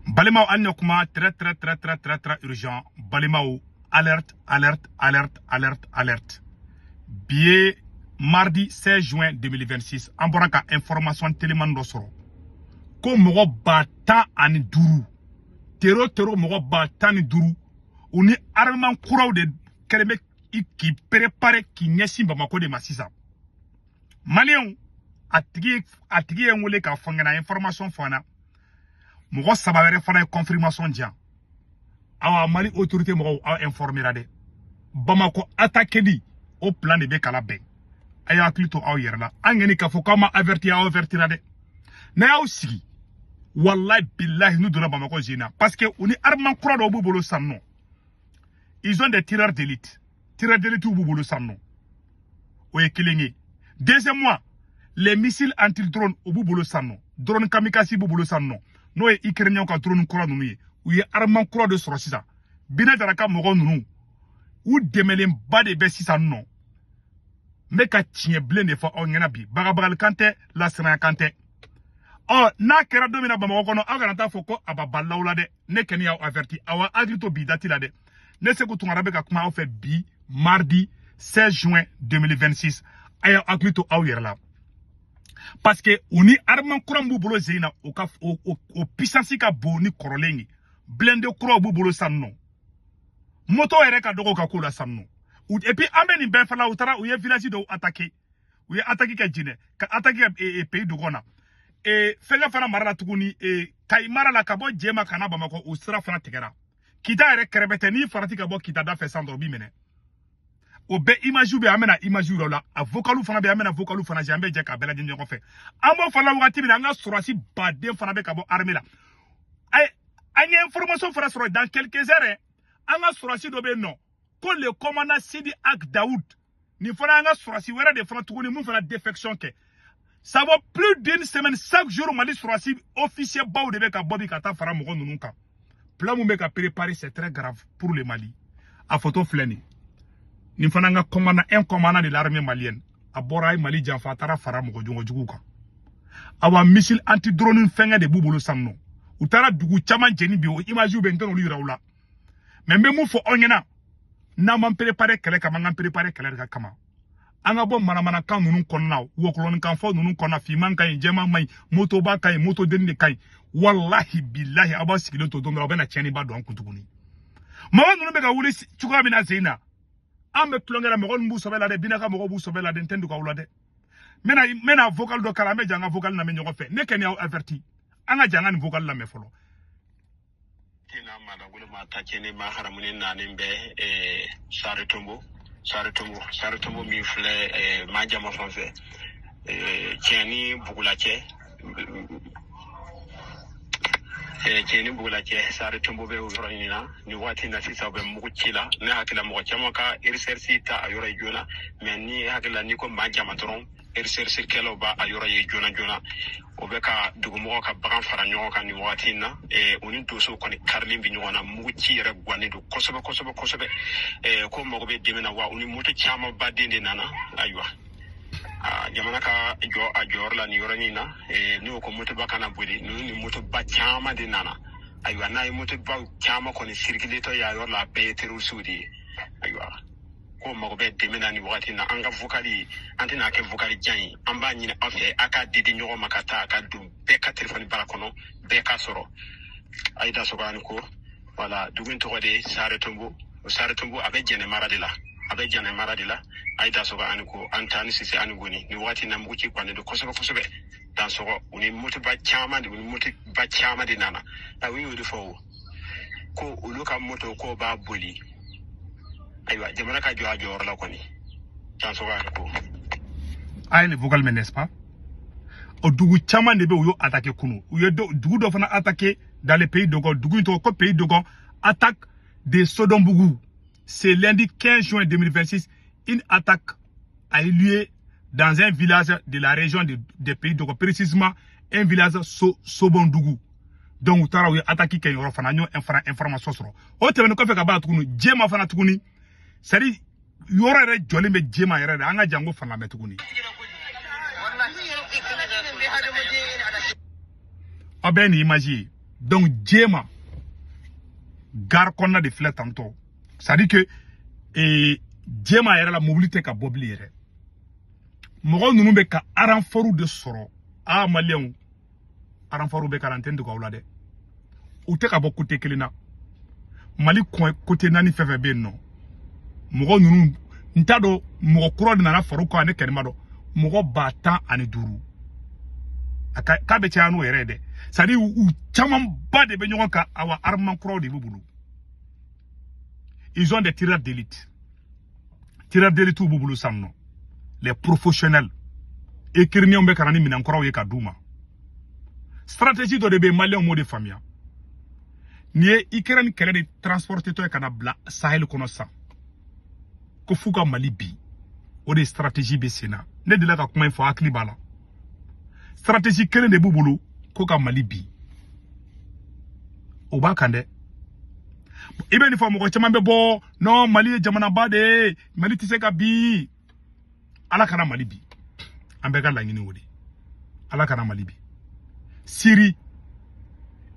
Balimao Anyokuma, très urgent. Balimao, alerte. Billet mardi 16 juin 2026. Amboraka information téléman dosoro. Ko mogo bata ani duru. Tero mogo bata ni duru. Uni armement kouraw de keleme qui prépare qui nyesi Bamako de Massisa. Malion atigi ngole ka fangana information fana. Mogo sababere fana confirmation dia. Awa Mali autorité mogo a informera de. Bamako attaqué au plan de Bekalabe. Aya klito aw yerla. Angeni ka fokama avertira de. Na aussi. Wallahi billahi nous donnons Bamako zina parce que on est armement croix do bobolo sanno. Ils ont des tireurs d'élite. Tireurs d'élite ou bobolo sanno. Oye kilingi. Deuxièmement, les missiles anti-drone au bobolo sanno. Drone kamikaze bobolo sanno. No e ikrenyo ka drone croix no nuye. Oye armement croix de sorosisa. Bina daraka mogo nunu. Ou demelen ba de besisa non. Mais ka tient blé de fois on yana bi. Bagabagal kante la sena kante. Oh, na kera domina Bamako kono agaranta foko ababalla wala de. Ne keni ya averti awa agrito bi dati la de. Ne se kutu ngarabe ka kuma fait bi mardi 16 juin 2026 aya agrito aw yerla. Parce que uni arman kurambu bolo zeina o puissance ka boni korolengi. Blende kuro bu bolo sanno. Moto ere ka dogo ka kula sanno. Et puis ameni ben fala utara ou ye village do attaquer. Ou ye attaquer ka jine, ka attaquer pays do gona. Et fenga fana marala tuguni kaimara la kabo jema kana Bamako ou sera fana tegera. Kita ere krebete ni farati kabo kita da fe sandro bi mene. O be imaju be amena imaju la avocalu fana be amena vocalu fana jambe je ka bela jinjo ko fe. Amo fala wakati bi nga surasi bade fana be kabo armée la. Ay anya information fara soro dans quelques heures. Anga surasi do be non. Quand le commandant Sidi Ak Daoud ni fana anga surasi wera de fana tuguni mun fana défection ke. Ça va plus d'une semaine, chaque jour, Mali Surasi, officier Bao de Beka Bobi Kata Fara Mogon Nununka. Plan Moumeka préparé, c'est très grave pour le Mali. A photo fleni. Nifananga commandant, un commandant de l'armée malienne. A Boraï Mali Janfatara Fara Mogon Djouka. Awa missile anti-drone fenga de Boubolo Samno. Utara Dugu Chaman Jenny Bio, imagine Benton Liraoula. Mais même faut onyena. Naman préparé qu'elle a préparé qu'elle a kama. Anga bon manamana kan nunu konna wokolon kan fo nunu konna fi man kan jema mai moto ba kai moto denni kai wallahi billahi aba sigilo to don robena cheni ba don kutuguni mama nunu be ga wuli chuka bina zeina ambe klongera mo gon bu sobela de bina ka mo bu sobela de tendu ka wulade mena vocal do kala me janga vocal na me nyoko fe ne ken ya averti anga janga ni vocal la me folo tina mala gulu ma ta cheni ma haramuni nanin be Saritombo mi fle majama fanfe Tieni Bugulache Saritombo be uronina ni wati na sisa be mukuchila ne hakila mo chama ka irsersi ta ayora jona meni hakila ni ko majama toron irsersi kelo ba ayora ye jona obeka dugumo ka bagan fara nyoka kan ni wati na oni doso ko ni karlim bi nyona mukuchi re gwani do kosobe ko mo be demena wa oni muto chama badinde nana aywa jamana ka ajor la ni yorani na ni ko muto bakana budi ni muto ba chama de nana aywa na muto ba chama ko ni circulator ya yor la beteru sudi aywa ko mo be demena ni wati na anga vocali antina ke vocali jani amba ni afi aka didi nyogo makata aka du be ka telephone barakono be ka soro ayda so kan ko wala dugun to de Saritombo abe jene maradila ayda so kan ko antani sisi anugoni ni wati na mukuchi kwande do kosobe dan so uni mutu ba chama de nana awi wudi fo ko uluka moto ko ba boli aywa jamana ka jor la ko ni dan so kan ko ay le vocal mais n'est-ce pas o dugu chama de be yo attaquer kunu yo dugu do fana attaquer dans les pays dogon dugu to ko pays dogon attaque de Sodombougou. C'est lundi 15 juin 2026, une attaque a eu lieu dans un village de la région des pays dogon, précisément un village Sobondougou. Donc tara wi attaque ke yoro fana nyo information soro o tebe ko fe ka ba tukunu jema fana tukuni sari yoro re jole me jema yere anga jango fana me tukuni abeni imagi Donc Djema gar konna de filɛ tantôt ça dit que Djema yɛrɛ la mobilité ka bɔbili yɛrɛ mɔgɔ ninnu bɛ ka aranforu de sɔrɔ maliyɛnw aranforu bɛ quarantaine de k'aw la dɛ u tɛ ka bɔ côté kelen na Mali côté naani fɛn fɛn bɛ yen nɔ mɔgɔ ninnu n t'a dɔn mɔgɔ kura de nana far'u kan ne kɛnɛma dɔn mɔgɔ 115 k'a bɛ caya n'o yɛrɛ dɛ c'est à dire u caman ba de bɛ ɲɔgɔn kan awa armement kuraw de b'u bolo ils ont des tireurs d'élite t'u b'u bolo san nɔ les professionnels écriniens bɛ ka na ni minɛn kuraw ye ka d'u ma stratégie dɔ de bɛ yen maliyɛnw m'o de faamuya ni ye Ukraine kɛlɛ de transportetɔ ye ka na bila Sahel kɔnɔ san ko f'u ka Mali bi o de stratégie bɛ sen na ne delila ka kuma in fɔ hakili b'a la stratégie kelen de b'u bolo ko ka Mali bi o b'a kan dɛ i bɛ nin fɔ mɔgɔ caman bɛ bɔ non Mali ye jamanaba de ye Mali tɛ se ka bi Ala kana Mali bi an bɛɛ ka laɲini o de Ala kana Mali bi Syrie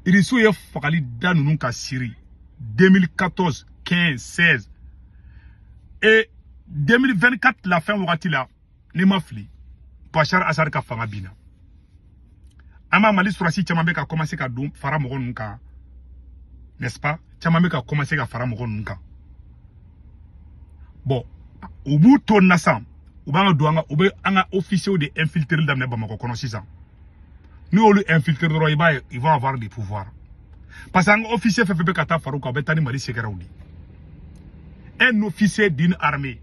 Irisu ye fagali da ninnu ka Syrie 2014 15 16 et 2024 la fin wagati la ni ma fili Bachar Assad ka fanga bina ama Mali surasi caman bɛ ka commencer ka don fara mɔgɔ ninnu kan n'est-ce pas caman bɛ ka commencer ka fara mɔgɔ ninnu kan bon u b'u to na san u b'an ka don u bɛ an ka officiers de infiltrer daminɛ Bamakɔ kɔnɔ sisan n'u y'olu infiltrer dɔrɔn i b'a ye ils vont avoir des pouvoirs parce que an ka officier fɛn fɛn bɛ ka taa far'u kan u bɛ taa ni Mali secrets de un officier d'une armée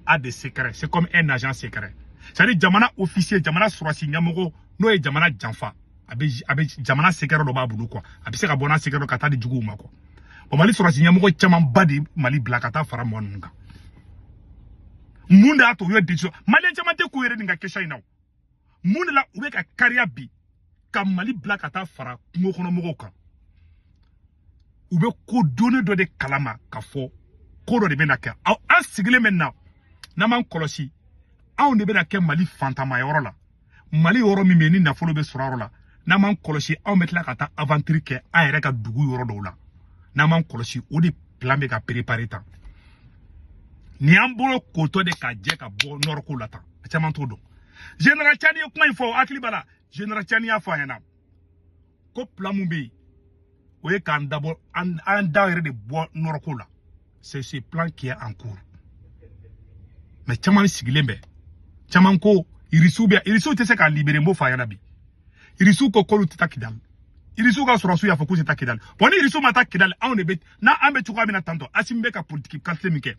a des secrets c'est comme un agent secret c'est-à-dire jamana officier jamana surasi ɲɛmɔgɔ n'o ye jamana janfa a bɛ jamana secret dɔ b'a bolo quoi a bɛ se ka bɔ n'a secret dɔ ka taa di juguw ma quoi bon Mali surasi ɲɛmɔgɔ caman ba de Mali bila ka taa fara mɔgɔ ninnu kan mun de y'a to u ye décision Maliyɛn caman tɛ k'u yɛrɛ nin ka question in na mun de la u bɛ ka kariya bi ka Mali bila ka taa fara kungo kɔnɔ mɔgɔw kan u bɛ ko donné dɔ de kalama ka fɔ ko dɔ de bɛ na kɛ an sigilen bɛ na n'an m'an kɔlɔsi anw de bɛ na kɛ Mali fantama yɔrɔ la Mali yɔrɔ min bɛ yen ni nafolo bɛ sɔrɔ yɔrɔ la n'an m'an kɔlɔsi anw bɛ tila ka taa aventure kɛ an yɛrɛ ka dugu yɔrɔ dɔw la n'an m'an kɔlɔsi o de plan bɛ ka préparer tan ni an bolo kotɔ de ka jɛ ka bɔ nord ko la tan a caman t'o dɔn Général Tchani ye kuma in fɔ hakili b'a la Général Tchani y'a fɔ a ɲɛna ko plan mun bɛ yen o ye k'an dabɔ an da yɛrɛ de bɔ nord ko la c'est ce plan qui est en cours mais caman sigilen bɛ caman ko Irisu tɛ se k'a libérer n b'o fɔ a ɲɛna bi Irisu ko k'olu tɛ taa Kidal Irisu ka sɔrɔsiw y'a fɔ k'u tɛ taa Kidal bon ni Irisu ma taa Kidal anw de bɛ n'an bɛ cogoya min na tantɔ Assimi bɛ ka politique qualité min kɛ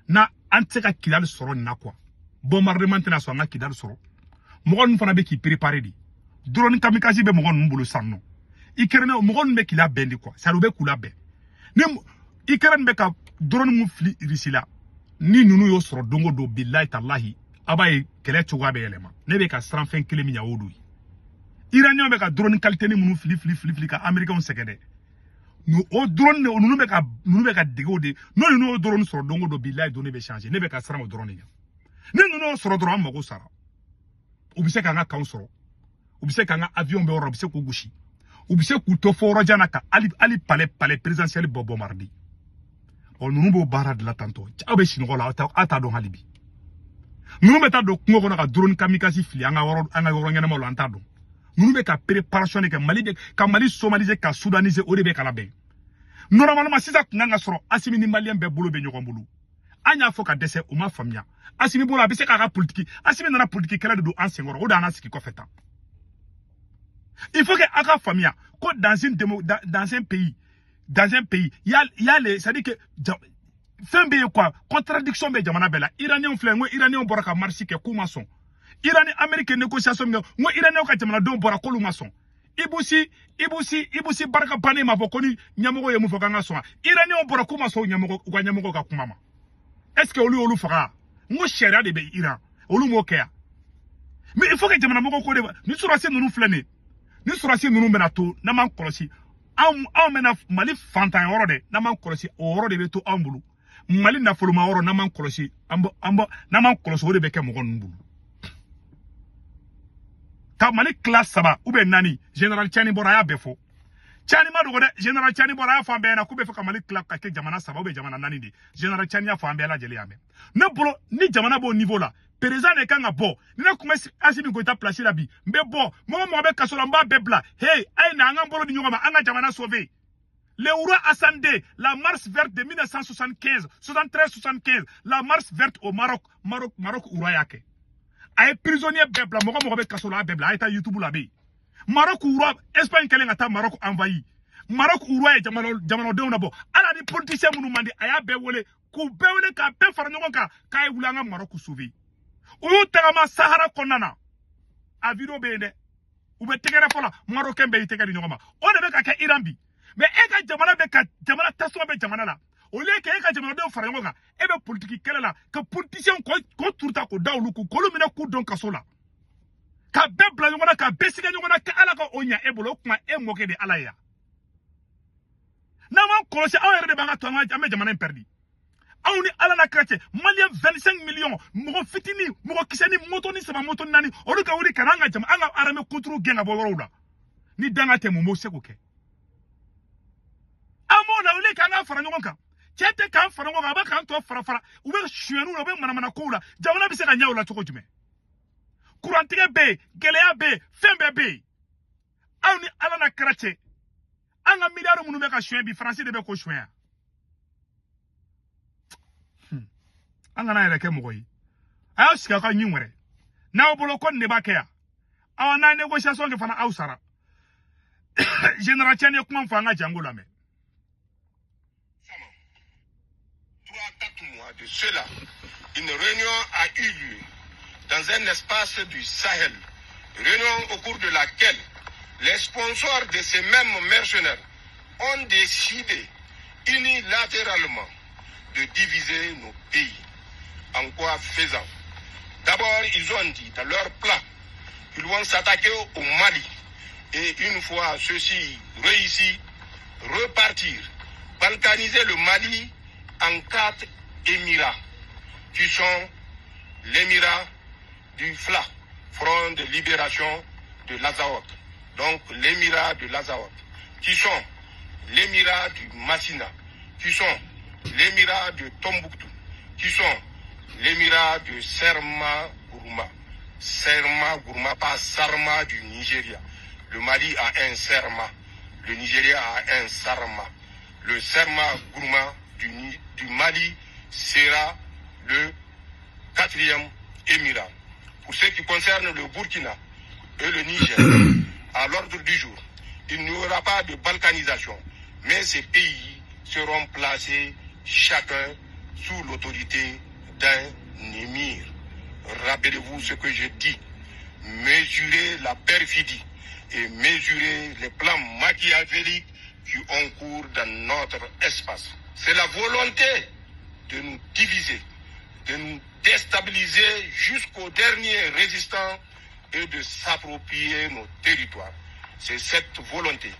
na an tɛ se ka Kidal sɔrɔ nin na quoi bombardement tɛna sɔn an ka Kidal sɔrɔ mɔgɔ ninnu fana bɛ k'i préparer de drone kamikaze bɛ mɔgɔ ninnu bolo san nɔ Ukraine mɔgɔ ninnu bɛ k'i labɛn de quoi c'est à dire u bɛ k'u labɛn ni Ukraine bɛ ka drone mun fili Russie la ni ninnu y'o sɔrɔ don o don bilahi talahi a b'a ye kɛlɛ cogoya bɛ yɛlɛma ne bɛ ka siran fɛn kelen min ɲɛ o don Iranien bɛ ka drone qualité ni minnu fili ka Américains sɛgɛn dɛ o drone ninnu bɛ ka dege o de n'o ninnu y'o drone sɔrɔ don o don bilahi don ne bɛ changer ne bɛ ka siran o drone de ɲɛ ni ninnu y'o sɔrɔ dɔrɔn an mago sara u bɛ se k'an ka kanw sɔrɔ u bɛ se k'an ka avion bɛ yɔrɔ u bɛ se k'u gosi u bɛ se k'u to fɔ yɔrɔ jan na ka hali palais présidentiel bɔ bombarder ninnu b'o baara de la tantɔ aw bɛ sinɔgɔ la aw t'a dɔn hali bi ninnu bɛ taa don kungo kɔnɔ ka drone kamikaze fili an ka yɔrɔ ɲɛnamaw la an t'a dɔn ninnu bɛ ka préparation de kɛ ka Mali somaliser ka soudaniser o de bɛ ka labɛn normalement sisan kun kan ka sɔrɔ Assimi ni Maliyɛn bɛɛ bolo bɛ ɲɔgɔn bolo an y'a fɔ ka dɛsɛ u ma faamuya Assimi bolo a bɛ se k'a ka politique Assimi nana politique kɛlɛ de don an senkɔrɔ o de y'an sigi kɔfɛ tan il faut que a ka faamuya ko dans un pays il y a les c'est à dire que fɛn bɛ yen quoi contradiction bɛ jamana bɛɛ la Iraniens filɛ n ko Iraniens bɔra ka marche kɛ k'u ma sɔn Iran ni Amérique négociation min kɛ n ko Iraniens ka jamanadenw bɔra k'olu ma sɔn Ibusi barika bannen ma fɔ ko ni ɲɛmɔgɔ ye mun fɔ k'an ka sɔn Iraniens bɔra k'u ma sɔn u ka ɲɛmɔgɔ ka kuma ma est-ce que olu y'olu faga n ko sariya de bɛ Iran olu m'o kɛ yan mais il faut que jamana mɔgɔw ko de ni surasi ninnu filɛ nin ye ni surasi ninnu bɛna to n'an m'an kɔlɔsi anw bɛna Mali fantan yɔrɔ de n'an m'an kɔlɔsi o yɔrɔ de bɛ to anw bolo Mali nafoloma yɔrɔ n'an m'an kɔlɔsi n'an m'an kɔlɔsi o de bɛ kɛ mɔgɔ ninnu bolo ka Mali classe 3 ou bien 4 Général Tchani bɔra a y'a bɛɛ fɔ Chani ma dogo de General Chani bora ya fambe na kube faka mali klap ka ke jamana saba ou be jamana nani di. General Chani ya fambe la jeli ame. Ne bolo ni jamana bo niveau la. Président ne kanga bo. Ni na kuma Assimi Goïta placer la bi. Mbe bo, mo be kasola mba bebla. Hey, ay na anga bolo di nyoma anga jamana sauvé. Le Oura Assandé, la marche verte de 1975, 73-75, la marche verte au Maroc, Maroc Ourayake. Aye prisonnier bebla, mo be kasola bebla, aye ta YouTube la bi. Maroc Oura, Espagne kele ngata Maroc envahi. Maroc Oura jamano de unabo. Ala di politicien munu mandi aya be wole, ku be wole ka be fara nyogon ka kay wulanga Maroc sauvé. Uyu tegama Sahara konana. A video be de. Ube tegere fola Marocain be tegere nyogoma. O de be ka ke Iran bi. Mais eka jamana be ka jamana taso be jamana la. O le ke eka jamana de fara nyogon ka e be politique kele la que politicien ko turta ko dawlu ko kolumina ku don kasola. Ka be bla nyogona ka be siga nyogona ka ala ka onya e bolo kuma e moke de ala ya. Na man kolose awere de banga to ame jamana perdi. Aouni ala na krache malien 25 millions mo fitini mo kisani moto ni sama moto nani oruka wuri karanga jam anga arame kontro genga bo worola ni danga te mo seko ke amo na ule kana fara ngonka chete kan fara ngonka ba kan to fara ube shuenu ube mana koula jamana bi se ka nyaula choko jume kurantige be gelea be fembe be aouni ala na krache anga miliard munu be ka shuen bi français de be ko shuen angana yere ke mogoyi ayo sika ka nyimwere na obolo kon ne bakea awana négociation ke fana ausara General Chani kuma fanga jangola me 3-4 mois de cela, une réunion a eu lieu dans un espace du Sahel, réunion au cours de laquelle les sponsors de ces mêmes mercenaires ont décidé unilatéralement de diviser nos pays. En quoi faisant? D'abord, ils ont dit dans leur plan qu'ils vont s'attaquer au Mali et une fois ceci réussi, repartir, balkaniser le Mali en 4 émirats qui sont l'émirat du FLA, Front de Libération de l'Azawad, donc l'émirat de l'Azawad, qui sont l'émirat du Massina, qui sont l'émirat de Tombouctou, qui sont l'émirat de Serma Gourma, pas Sarma du Nigeria. Le Mali a un Serma, le Nigeria a un Sarma. Le Serma Gourma du Mali sera le 4e émirat. Pour ce qui concerne le Burkina et le Niger, à l'ordre du jour, il n'y aura pas de balkanisation, mais ces pays seront placés chacun sous l'autorité d'un émir. Rappelez-vous ce que je dis. Mesurez la perfidie et mesurez les plans machiavéliques qui ont cours dans notre espace. C'est la volonté de nous diviser, de nous déstabiliser jusqu'au dernier résistant et de s'approprier nos territoires. C'est cette volonté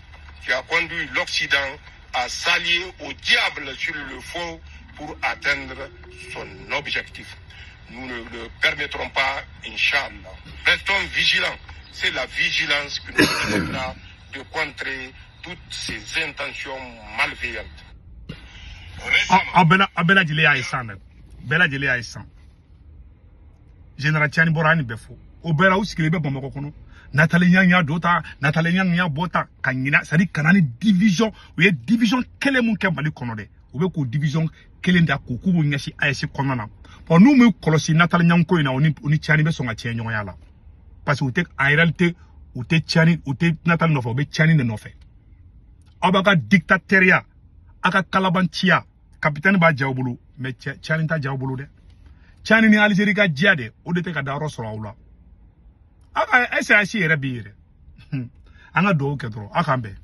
qui a conduit l'Occident à s'allier au diable sur le faux pour atteindre son objectif. Nous ne le permettrons pas, Inch'Allah. Restons vigilants. C'est la vigilance qui nous permettra de contrer toutes ces intentions malveillantes. Abela Jile Aïssan. Bela Jile Aïssan. General Chani Borani Befo. Obera Uskilebe Bomokono. Nathalie Nyanya Dota, Nathalie Nyanya Bota, Kanyina, Sadi Kanani division, ou division Kelemun Kambali Konode. Ou be division Kelenda Kuku Nyashi Aïsi Konana. Pour nous, nous colosi Nathalie Nyanko ina oni Chani be songa Chani Nyala. Parce que en réalité, ou te Chani, ou te Nathalie Nofo, be Chani ne Nofe. Abaga dictateria, aka Kalabantia, capitaine ba Djaoubulu, mais Chani ta Djaoubulu de. Chani ni Algérie ga Djade, ou de te ka daro sola. Aka SAC yere bire. Anga do ke dro, akambe.